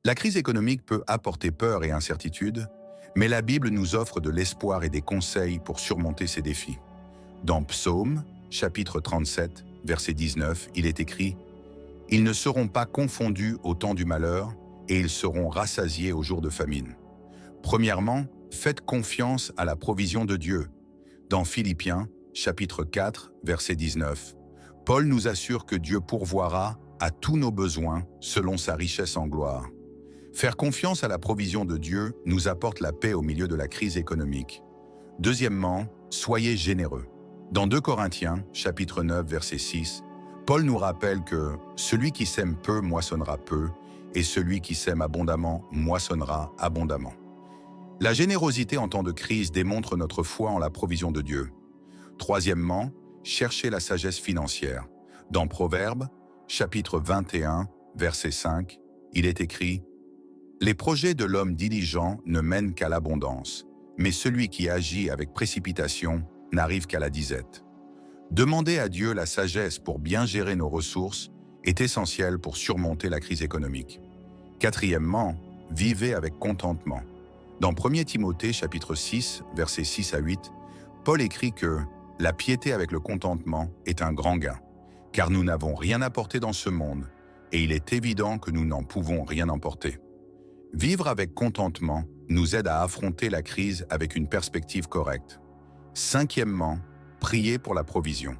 La crise économique peut apporter peur et incertitude, mais la Bible nous offre de l'espoir et des conseils pour surmonter ces défis. Dans Psaume, chapitre 37, verset 19, il est écrit « Ils ne seront pas confondus au temps du malheur, et ils seront rassasiés au jour de famine. » Premièrement, faites confiance à la provision de Dieu. Dans Philippiens, chapitre 4, verset 19, Paul nous assure que Dieu pourvoira à tous nos besoins selon sa richesse en gloire. Faire confiance à la provision de Dieu nous apporte la paix au milieu de la crise économique. Deuxièmement, soyez généreux. Dans 2 Corinthiens, chapitre 9, verset 6, Paul nous rappelle que « Celui qui sème peu moissonnera peu, et celui qui sème abondamment moissonnera abondamment. » La générosité en temps de crise démontre notre foi en la provision de Dieu. Troisièmement, cherchez la sagesse financière. Dans Proverbes, chapitre 21, verset 5, il est écrit « Les projets de l'homme diligent ne mènent qu'à l'abondance, mais celui qui agit avec précipitation n'arrive qu'à la disette. » Demander à Dieu la sagesse pour bien gérer nos ressources est essentiel pour surmonter la crise économique. Quatrièmement, vivez avec contentement. Dans 1 Timothée chapitre 6, versets 6 à 8, Paul écrit que « La piété avec le contentement est un grand gain, car nous n'avons rien apporté dans ce monde, et il est évident que nous n'en pouvons rien emporter. » Vivre avec contentement nous aide à affronter la crise avec une perspective correcte. Cinquièmement, priez pour la provision.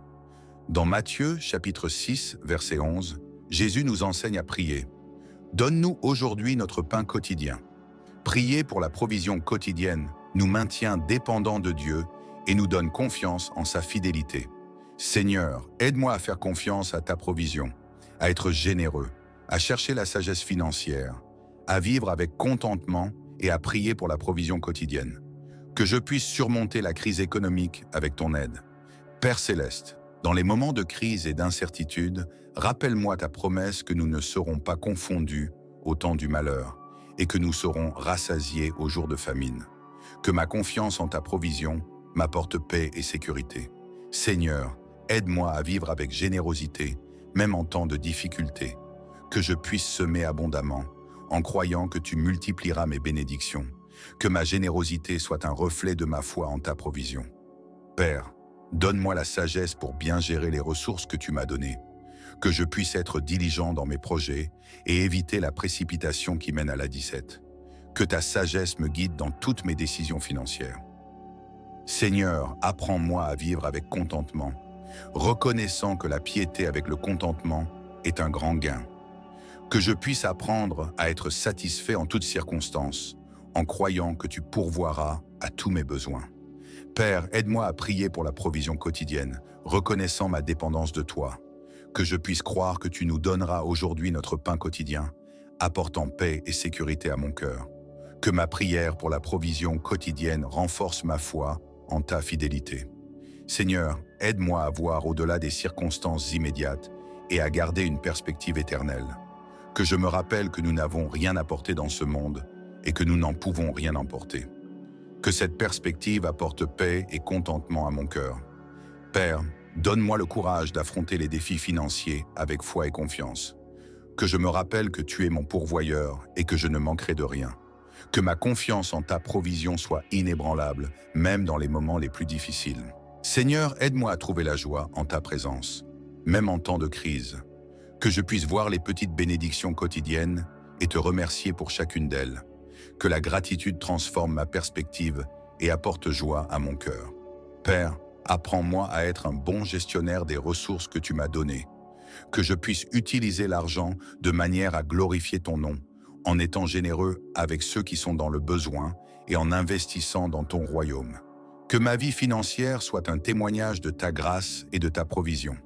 Dans Matthieu chapitre 6, verset 11, Jésus nous enseigne à prier. « Donne-nous aujourd'hui notre pain quotidien. » Prier pour la provision quotidienne nous maintient dépendants de Dieu et nous donne confiance en sa fidélité. Seigneur, aide-moi à faire confiance à ta provision, à être généreux, à chercher la sagesse financière, à vivre avec contentement et à prier pour la provision quotidienne. Que je puisse surmonter la crise économique avec ton aide. Père céleste, dans les moments de crise et d'incertitude, rappelle-moi ta promesse que nous ne serons pas confondus au temps du malheur et que nous serons rassasiés au jour de famine. Que ma confiance en ta provision m'apporte paix et sécurité. Seigneur, aide-moi à vivre avec générosité, même en temps de difficulté. Que je puisse semer abondamment, en croyant que tu multiplieras mes bénédictions. Que ma générosité soit un reflet de ma foi en ta provision. Père, donne-moi la sagesse pour bien gérer les ressources que tu m'as données. Que je puisse être diligent dans mes projets et éviter la précipitation qui mène à la disette. Que ta sagesse me guide dans toutes mes décisions financières. Seigneur, apprends-moi à vivre avec contentement, reconnaissant que la piété avec le contentement est un grand gain. Que je puisse apprendre à être satisfait en toutes circonstances, en croyant que tu pourvoiras à tous mes besoins. Père, aide-moi à prier pour la provision quotidienne, reconnaissant ma dépendance de toi. Que je puisse croire que tu nous donneras aujourd'hui notre pain quotidien, apportant paix et sécurité à mon cœur. Que ma prière pour la provision quotidienne renforce ma foi en ta fidélité. Seigneur, aide-moi à voir au-delà des circonstances immédiates et à garder une perspective éternelle. Que je me rappelle que nous n'avons rien apporté dans ce monde et que nous n'en pouvons rien emporter. Que cette perspective apporte paix et contentement à mon cœur. Père, donne-moi le courage d'affronter les défis financiers avec foi et confiance. Que je me rappelle que tu es mon pourvoyeur et que je ne manquerai de rien. Que ma confiance en ta provision soit inébranlable, même dans les moments les plus difficiles. Seigneur, aide-moi à trouver la joie en ta présence, même en temps de crise. Que je puisse voir les petites bénédictions quotidiennes et te remercier pour chacune d'elles. Que la gratitude transforme ma perspective et apporte joie à mon cœur. Père, apprends-moi à être un bon gestionnaire des ressources que tu m'as données. Que je puisse utiliser l'argent de manière à glorifier ton nom, en étant généreux avec ceux qui sont dans le besoin et en investissant dans ton royaume. Que ma vie financière soit un témoignage de ta grâce et de ta provision.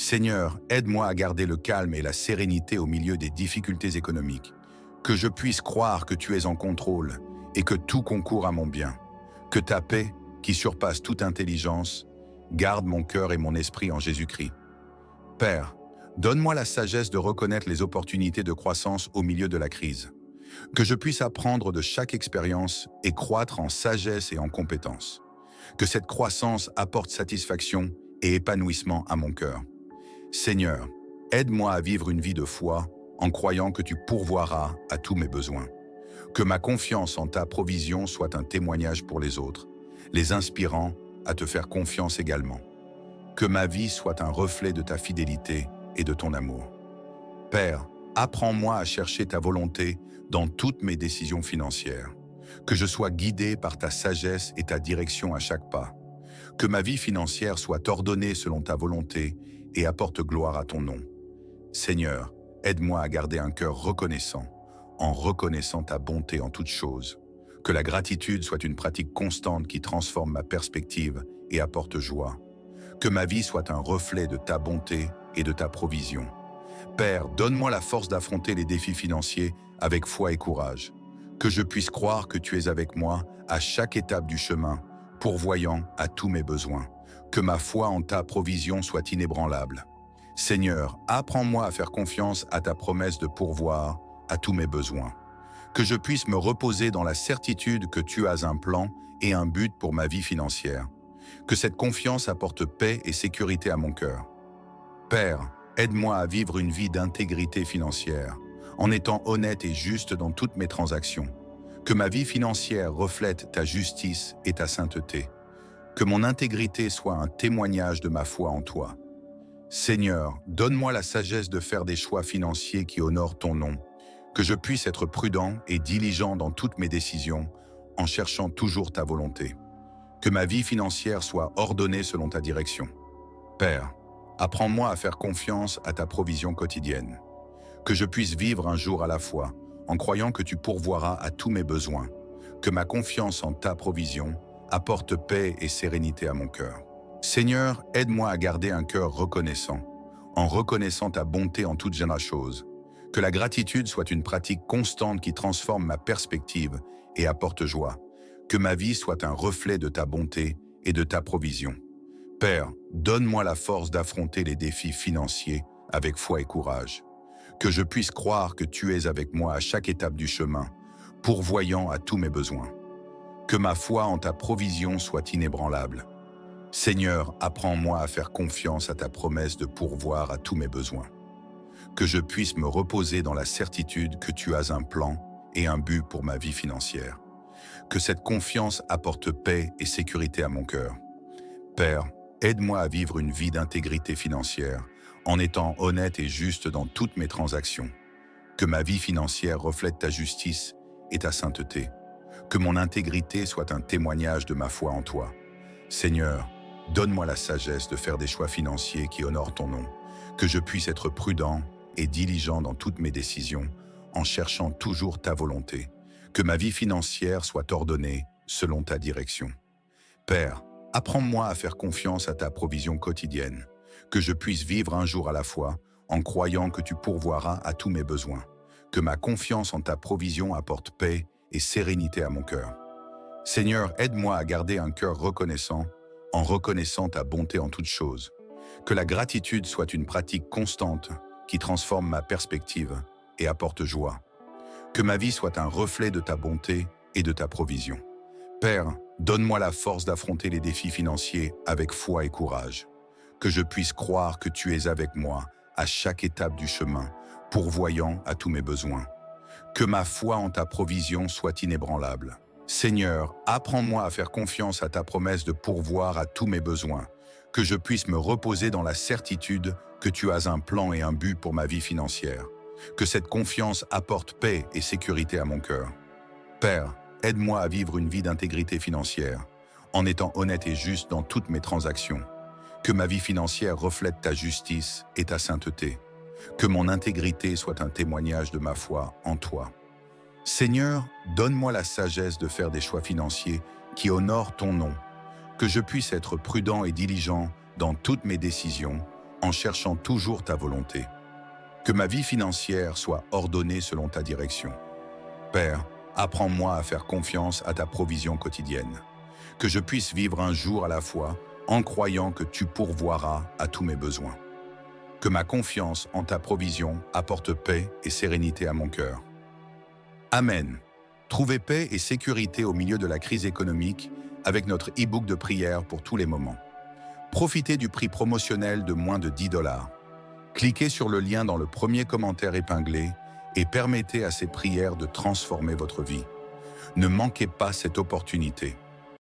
Seigneur, aide-moi à garder le calme et la sérénité au milieu des difficultés économiques. Que je puisse croire que tu es en contrôle et que tout concourt à mon bien. Que ta paix, qui surpasse toute intelligence, garde mon cœur et mon esprit en Jésus-Christ. Père, donne-moi la sagesse de reconnaître les opportunités de croissance au milieu de la crise. Que je puisse apprendre de chaque expérience et croître en sagesse et en compétence. Que cette croissance apporte satisfaction et épanouissement à mon cœur. Seigneur, aide-moi à vivre une vie de foi en croyant que tu pourvoiras à tous mes besoins. Que ma confiance en ta provision soit un témoignage pour les autres, les inspirant à te faire confiance également. Que ma vie soit un reflet de ta fidélité et de ton amour. Père, apprends-moi à chercher ta volonté dans toutes mes décisions financières. Que je sois guidé par ta sagesse et ta direction à chaque pas. Que ma vie financière soit ordonnée selon ta volonté et apporte gloire à ton nom. Seigneur, aide-moi à garder un cœur reconnaissant, en reconnaissant ta bonté en toutes choses. Que la gratitude soit une pratique constante qui transforme ma perspective et apporte joie. Que ma vie soit un reflet de ta bonté et de ta provision. Père, donne-moi la force d'affronter les défis financiers avec foi et courage. Que je puisse croire que tu es avec moi à chaque étape du chemin, pourvoyant à tous mes besoins. Que ma foi en ta provision soit inébranlable. Seigneur, apprends-moi à faire confiance à ta promesse de pourvoir à tous mes besoins. Que je puisse me reposer dans la certitude que tu as un plan et un but pour ma vie financière. Que cette confiance apporte paix et sécurité à mon cœur. Père, aide-moi à vivre une vie d'intégrité financière, en étant honnête et juste dans toutes mes transactions. Que ma vie financière reflète ta justice et ta sainteté. Que mon intégrité soit un témoignage de ma foi en toi. Seigneur, donne-moi la sagesse de faire des choix financiers qui honorent ton nom. Que je puisse être prudent et diligent dans toutes mes décisions, en cherchant toujours ta volonté. Que ma vie financière soit ordonnée selon ta direction. Père, apprends-moi à faire confiance à ta provision quotidienne. Que je puisse vivre un jour à la fois, en croyant que tu pourvoiras à tous mes besoins. Que ma confiance en ta provision apporte paix et sérénité à mon cœur. Seigneur, aide-moi à garder un cœur reconnaissant, en reconnaissant ta bonté en toutes choses. Que la gratitude soit une pratique constante qui transforme ma perspective et apporte joie. Que ma vie soit un reflet de ta bonté et de ta provision. Père, donne-moi la force d'affronter les défis financiers avec foi et courage. Que je puisse croire que tu es avec moi à chaque étape du chemin, pourvoyant à tous mes besoins. Que ma foi en ta provision soit inébranlable. Seigneur, apprends-moi à faire confiance à ta promesse de pourvoir à tous mes besoins. Que je puisse me reposer dans la certitude que tu as un plan et un but pour ma vie financière. Que cette confiance apporte paix et sécurité à mon cœur. Père, aide-moi à vivre une vie d'intégrité financière, en étant honnête et juste dans toutes mes transactions. Que ma vie financière reflète ta justice et ta sainteté. Que mon intégrité soit un témoignage de ma foi en toi. Seigneur, donne-moi la sagesse de faire des choix financiers qui honorent ton nom. Que je puisse être prudent et diligent dans toutes mes décisions, en cherchant toujours ta volonté. Que ma vie financière soit ordonnée selon ta direction. Père, apprends-moi à faire confiance à ta provision quotidienne. Que je puisse vivre un jour à la fois, en croyant que tu pourvoiras à tous mes besoins. Que ma confiance en ta provision apporte paix et sérénité à mon cœur. Seigneur, aide-moi à garder un cœur reconnaissant, en reconnaissant ta bonté en toutes choses. Que la gratitude soit une pratique constante qui transforme ma perspective et apporte joie. Que ma vie soit un reflet de ta bonté et de ta provision. Père, donne-moi la force d'affronter les défis financiers avec foi et courage. Que je puisse croire que tu es avec moi à chaque étape du chemin, pourvoyant à tous mes besoins. Que ma foi en ta provision soit inébranlable. Seigneur, apprends-moi à faire confiance à ta promesse de pourvoir à tous mes besoins. Que je puisse me reposer dans la certitude que tu as un plan et un but pour ma vie financière. Que cette confiance apporte paix et sécurité à mon cœur. Père, aide-moi à vivre une vie d'intégrité financière, en étant honnête et juste dans toutes mes transactions. Que ma vie financière reflète ta justice et ta sainteté. Que mon intégrité soit un témoignage de ma foi en toi. Seigneur, donne-moi la sagesse de faire des choix financiers qui honorent ton nom. Que je puisse être prudent et diligent dans toutes mes décisions, en cherchant toujours ta volonté. Que ma vie financière soit ordonnée selon ta direction. Père, apprends-moi à faire confiance à ta provision quotidienne. Que je puisse vivre un jour à la fois, en croyant que tu pourvoiras à tous mes besoins. Que ma confiance en ta provision apporte paix et sérénité à mon cœur. Amen. Trouvez paix et sécurité au milieu de la crise économique avec notre e-book de prière pour tous les moments. Profitez du prix promotionnel de moins de $10. Cliquez sur le lien dans le premier commentaire épinglé et permettez à ces prières de transformer votre vie. Ne manquez pas cette opportunité.